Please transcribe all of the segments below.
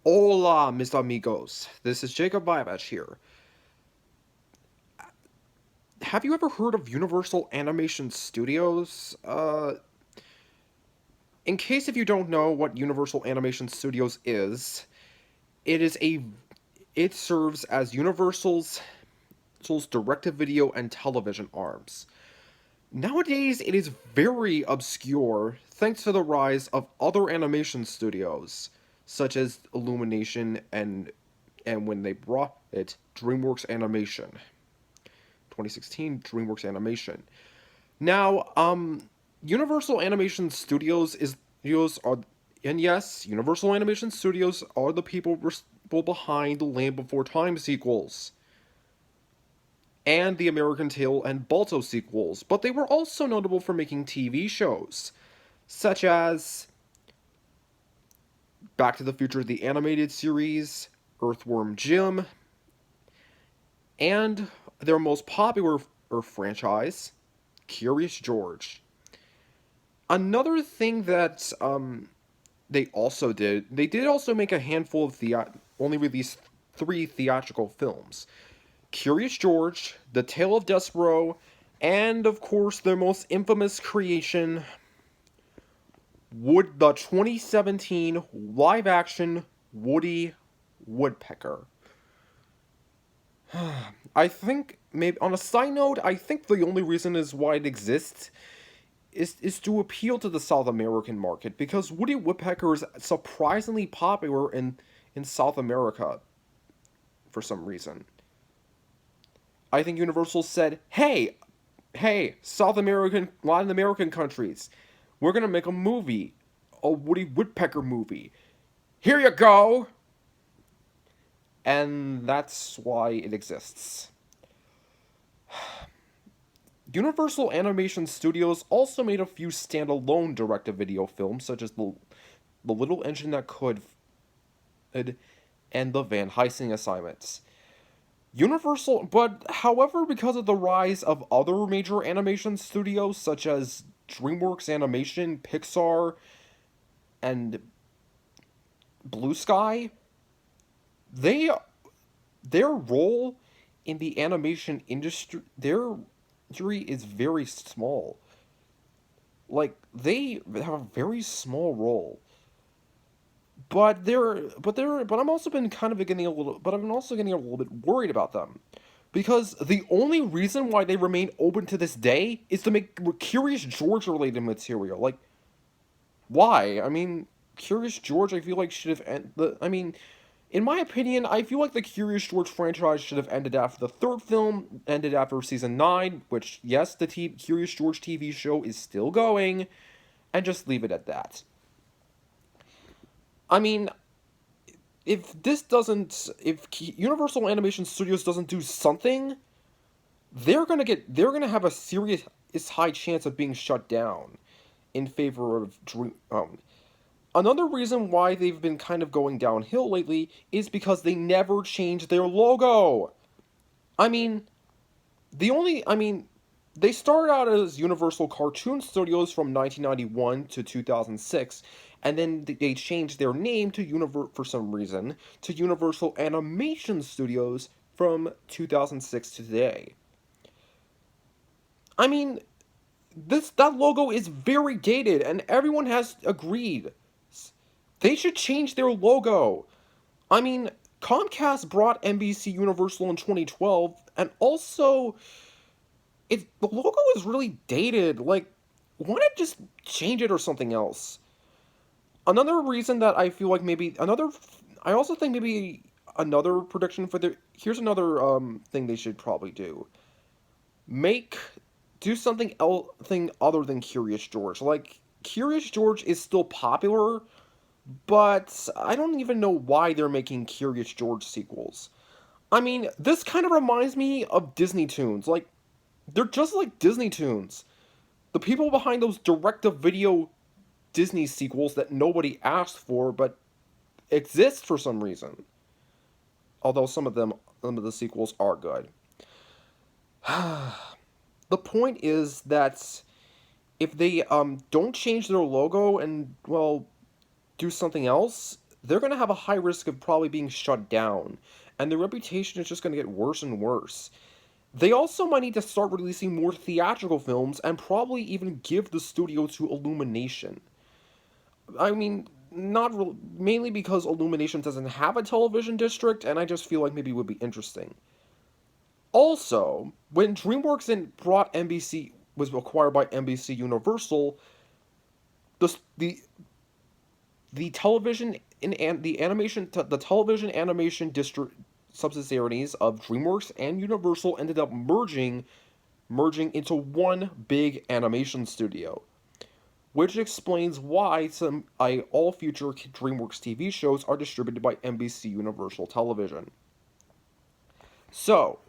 Hola, mis amigos. This is Jacob Vivach here. Have you ever heard of Universal Animation Studios? In case if you don't know what Universal Animation Studios is, it is a it serves as Universal's direct-to-video and television arms. Nowadays, it is very obscure thanks to the rise of other animation studios, such as Illumination and when they brought it, DreamWorks Animation. 2016 DreamWorks Animation. Now, Universal Animation Studios are, and yes, Universal Animation Studios are the people responsible behind the Land Before Time sequels and the American Tail and Balto sequels, but they were also notable for making TV shows, such as Back to the Future the Animated Series, Earthworm Jim, and their most popular franchise, Curious George. Another thing that they did also make a handful of only released 3 theatrical films: Curious George, The Tale of Despero, and of course their most infamous creation, the 2017 live-action Woody Woodpecker. I think maybe on a side note, I think the only reason is why it exists is to appeal to the South American market because Woody Woodpecker is surprisingly popular in South America for some reason. I think Universal said, "Hey, South American, Latin American countries, we're gonna make a Woody Woodpecker movie. Here you go." And that's why it exists. Universal Animation Studios also made a few standalone direct-to-video films, such as the Little Engine That Could and the Van Helsing assignments. But however, because of the rise of other major animation studios such as DreamWorks Animation, Pixar, and Blue Sky, they their role in the animation industry is very small. Like they have a very small role. But I'm also been kind of getting a little but I'm also getting a little bit worried about them. Because the only reason why they remain open to this day is to make Curious George related material. Like, why? I mean, Curious George, I feel like should have I mean, in my opinion, I feel like the Curious George franchise should have ended after the third film, ended after season 9, which, yes, the Curious George TV show is still going, and just leave it at that. I mean, if Universal Animation Studios doesn't do something, they're gonna have a serious high chance of being shut down in favor of Dream. Another reason why they've been kind of going downhill lately is because they never changed their logo. I mean, I mean, they started out as Universal Cartoon Studios from 1991 to 2006, and then they changed their name to for some reason to Universal Animation Studios from 2006 to today. I mean, that logo is very dated, and everyone has agreed. They should change their logo. I mean, Comcast brought NBC Universal in 2012, and also the logo is really dated. Like, why not just change it or something else? Another reason that I feel like I also think maybe another prediction for here's another thing they should probably do. Make do something thing other than Curious George. Like Curious George is still popular, but I don't even know why they're making Curious George sequels. I mean, this kind of reminds me of Disney Toons. Like, they're just like Disney Toons. The people behind those direct-to-video Disney sequels that nobody asked for but exist for some reason. Although some of the sequels are good. The point is that if they don't change their logo and well do something else, they're going to have a high risk of probably being shut down, and their reputation is just going to get worse and worse. They also might need to start releasing more theatrical films and probably even give the studio to Illumination. I mean, not re- mainly because Illumination doesn't have a television district, and I just feel like maybe it would be interesting. Also, when DreamWorks brought NBC was acquired by NBC Universal, the the the television and the the television animation district subsidiaries of DreamWorks and Universal ended up merging into one big animation studio, which explains why all future DreamWorks TV shows are distributed by NBC Universal Television. So,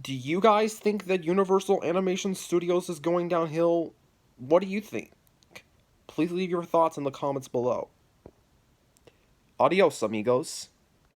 do you guys think that Universal Animation Studios is going downhill? What do you think? Please leave your thoughts in the comments below. Adios, amigos.